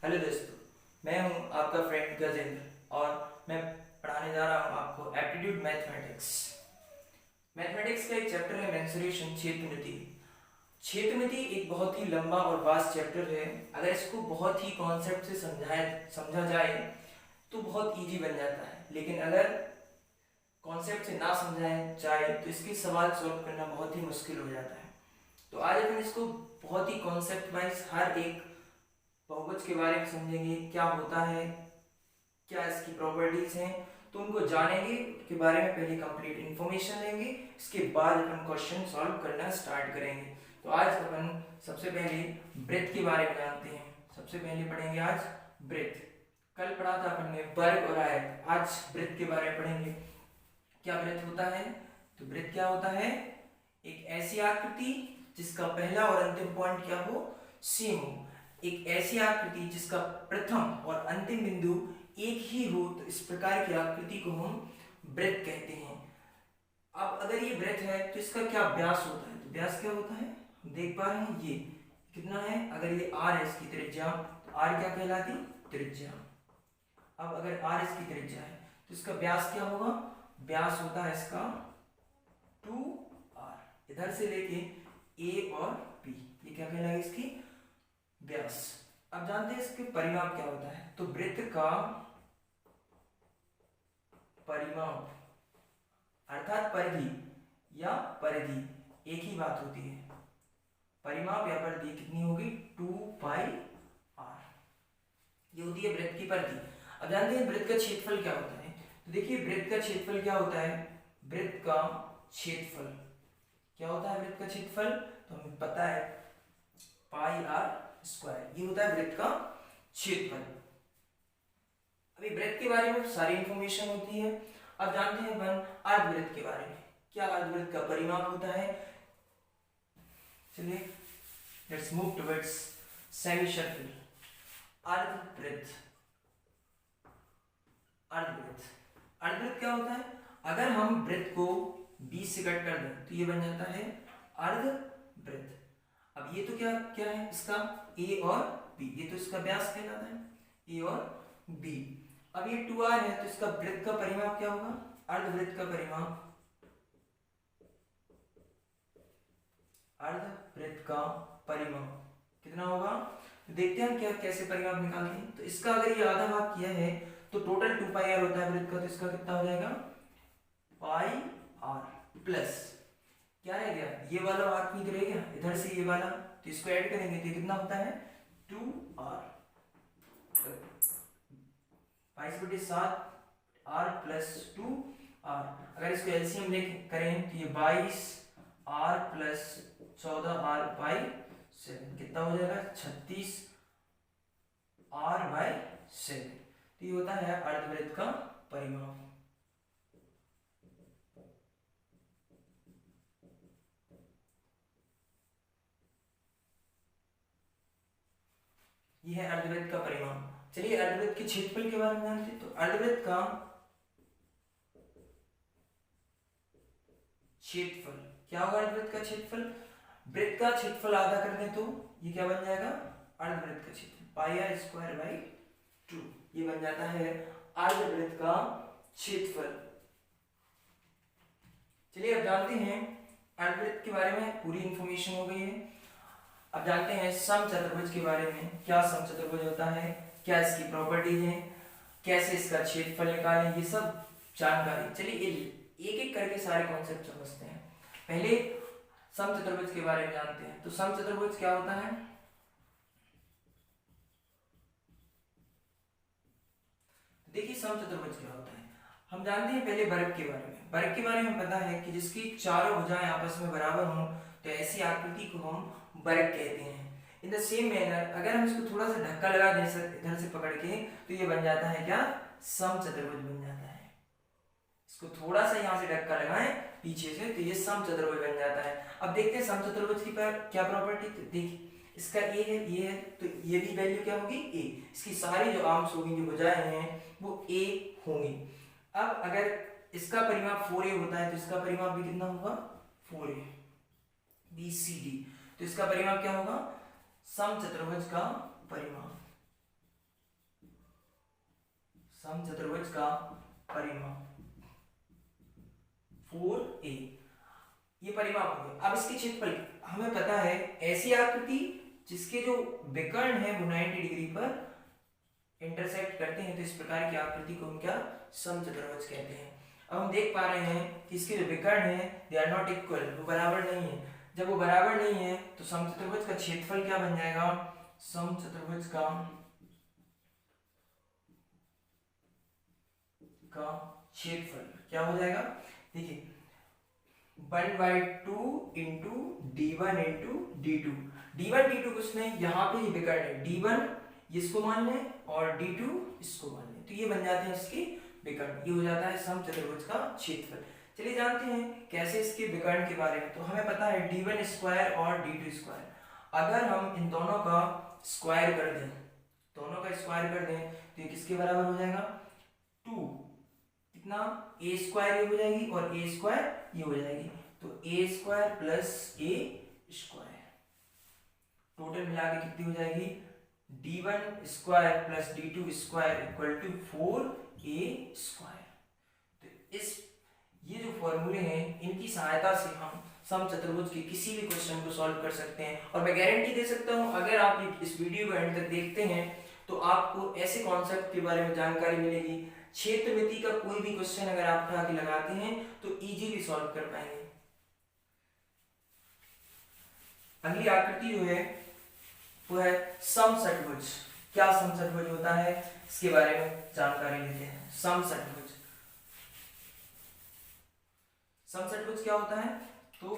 Hello दोस्तों, मैं हूं आपका फ्रेंड गजेंद्र और मैं पढ़ाने जा रहा हूं आपको एप्टीट्यूड मैथमेटिक्स। मैथमेटिक्स का एक चैप्टर है मेंसुरेशन, क्षेत्रमिति। क्षेत्रमिति एक बहुत ही लंबा और वास्ट चैप्टर है। अगर इसको बहुत ही कॉन्सेप्ट से समझा जाए तो बहुत इजी बन जाता है, लेकिन अगर कॉन्सेप्ट से ना समझाया जाए तो इसके सवाल सॉल्व करना बहुत ही मुश्किल हो जाता है। तो आज अपन इसको बहुत ही कॉन्सेप्ट वाइज हर एक बहुभुज के बारे में समझेंगे, क्या होता है, क्या इसकी प्रॉपर्टीज हैं, तो उनको जानेंगे के बारे में पहले कंप्लीट इन्फॉर्मेशन लेंगे। इसके बाद अपन क्वेश्चन सॉल्व करना स्टार्ट करेंगे। तो आज अपन सबसे पहले वृत्त के बारे में जानते हैं। सबसे पहले पढ़ेंगे आज वृत्त। कल पढ़ा था अपन ने वर्ग और आयत, आज वृत्त के बारे में पढ़ेंगे। क्या वृत्त होता है? तो वृत्त क्या होता है? एक ऐसी आकृति जिसका पहला और अंतिम पॉइंट क्या हो, सेम हो। एक ऐसी आकृति जिसका प्रथम और अंतिम बिंदु एक ही हो, तो इस प्रकार की आकृति को हम वृत्त कहते हैं। अब अगर ये वृत्त है तो इसका क्या व्यास होता है? तो व्यास क्या होता है, हम देख पा रहे हैं ये कितना है। अगर ये r है इसकी त्रिज्या, तो r क्या कहलाती? त्रिज्या। अब अगर r इसकी त्रिज्या है तो इसका व्यास क्या होगा? व्यास होता है इसका 2r। इधर से लेके a और b, ये क्या कहलाएगी? इसकी व्यास। अब जानते हैं इसके परिमाप क्या होता है। तो वृत्त का परिमाप अर्थात परिधि या परिधि एक ही बात होती है। परिमाप या परिधि कितनी होगी? 2πr, ये होती है वृत्त की परिधि। अब जानते हैं वृत्त का क्षेत्रफल क्या होता है। तो देखिए वृत्त का क्षेत्रफल क्या होता है। वृत्त का क्षेत्रफल क्या होता है? वृत्त का क्षेत्रफल तो हमें पता है πr², ये होता है वृत्त का क्षेत्रफल। अभी वृत्त के बारे में सारी इंफॉर्मेशन होती है। अब जानते हैं अपन अर्धवृत्त के बारे में। क्या अर्धवृत्त का परिमाप होता है? चलिए let's move towards semi circle. अर्धवृत्त, अर्धवृत्त, अर्धवृत्त क्या होता है? अगर हम वृत्त को 20 से कट कर दें तो ये बन जाता है अर्धवृत्त। अब ये तो क्या क्या है इसका? a और b, ये तो इसका व्यास कहलाता है, a और b। अब ये 2r है तो इसका वृत्त का परिमाप क्या होगा? अर्धवृत्त का परिमाप, अर्धवृत्त का परिमाप कितना होगा? तो देखते हैं क्या कैसे परिमाप निकालते हैं। तो इसका अगर ये आधा भाग किया है तो टोटल 2πr होता है वृत्त का, तो इसका कितना हो जाएगा? πr प्लस क्या रह गया? ये वाला भाग नहीं रह गया, इधर से ये वाला, तो इसको ऐड करेंगे तो कितना होता है? 2r, 22/7 r plus 2r। अगर इसको एलसीएम ले करें तो ये 22r प्लस 14r/7 कितना हो जाएगा? 36r/7। तो ये होता है अर्धवृत्त का परिमाप। ये है अर्धवृत्त का परिमाप। चलिए अर्धवृत्त के क्षेत्रफल के बारे में जानते हैं। तो अर्धवृत्त का क्षेत्रफल क्या होगा? अर्धवृत्त का क्षेत्रफल, वृत्त का क्षेत्रफल आधा कर दें तो ये क्या बन जाएगा? अर्धवृत्त का क्षेत्रफल πr²/2, ये बन जाता है अर्धवृत्त का क्षेत्रफल। चलिए अब जानते हैं अर्धवृत्त के बारे में पूरी इंफॉर्मेशन हो गई है। अब जानते हैं समचतुर्भुज के बारे में। क्या समचतुर्भुज होता है, क्या इसकी प्रॉपर्टी है, कैसे इसका क्षेत्रफल निकालें, ये सब जानकारी। चलिए एक एक करके सारे कॉन्सेप्ट समझते हैं। पहले समचतुर्भुज के बारे में जानते हैं। तो समचतुर्भुज क्या होता है? देखिए समचतुर्भुज क्या होता है, हम जानते हैं पहले वर्ग के बारे में। वर्ग के बारे में पता है कि जिसकी चारों भुजाएं आपस में बराबर हों तो ऐसी आकृति को हम वर्ग कहते हैं। इन द सेम मैनर अगर हम इसको थोड़ा सा धक्का लगा दें इधर से पकड़ के तो ये बन जाता है क्या? समचतुर्भुज बन जाता है। इसको थोड़ा सा यहाँ से धक्का लगाएं पीछे से तो ये समचतुर्भुज बन जाता है। अब देखते हैं समचतुर्भुज की क्या प्रॉपर्टी। तो देखिए इसका a है, ये है, तो ये भी वैल्यू क्या होगी? a। इसकी सारी जो आर्म्स होगी, जो भुजाएं हैं वो a होंगी। अब अगर इसका परिमाप 4a होता है तो इसका परिमाप भी कितना होगा? 4a। BCD, तो इसका परिमाप क्या होगा? समचतुर्भुज का परिमाप। समचतुर्भुज का परिमाप 4a, ये परिमाप हो गया। अब इसके क्षेत्रफल हमें पता है, ऐसी आकृति जिसके जो विकर्ण है वो 90 डिग्री पर इंटरसेक्ट करते हैं, तो इस प्रकार की आकृति को हम क्या समचतुर्भुज कहते हैं। अब हम देख पा रहे हैं कि इसके जो विकर्ण है दे आर नॉट इक्वल, वो बराबर नहीं है। जब वो बराबर नहीं है तो समचतुर्भुज का क्षेत्रफल क्या बन जाएगा, समचतुर्भुज का क्षेत्रफल क्या हो जाएगा, देखिए 1/2 into d1 into d2। d1 d2 कुछ नहीं, यहाँ पे ये विकर्ण है, d1 इसको मान लें और d2 इसको मान लें, तो ये बन जाते हैं इसके विकर्ण, ये हो जाता है समचतुर्भुज का क्षेत्रफल। चलिए जानते हैं कैसे इसके विकर्ण के बारे में। तो हमें पता है d1 स्क्वायर और d2 स्क्वायर, अगर हम इन दोनों का स्क्वायर कर दें, दोनों का स्क्वायर कर दें तो ये किसके बराबर हो जाएगा, 2, कितना a स्क्वायर ये हो जाएगी और a स्क्वायर ये हो जाएगी, तो a square plus a square total मिला के कितनी हो जाएगी, d1 square plus d2 square equal to 4a square. तो इस ये जो फॉर्मूले हैं इनकी सहायता से हम समचतुर्भुज के किसी भी क्वेश्चन को सॉल्व कर सकते हैं। और मैं गारंटी दे सकता हूं, अगर आप इस वीडियो को एंड तक देखते हैं तो आपको ऐसे कॉन्सेप्ट के बारे में जानकारी मिलेगी, क्षेत्रमिति का कोई भी क्वेश्चन अगर आप उठा के लगाते हैं तो इजीली सॉल्व कर पाएंगे। अगली आकृति जो है वो है समषट्भुज। क्या समषट्भुज होता है इसके बारे में जानकारी लेते हैं। समषट्भुज क्या होता है, तो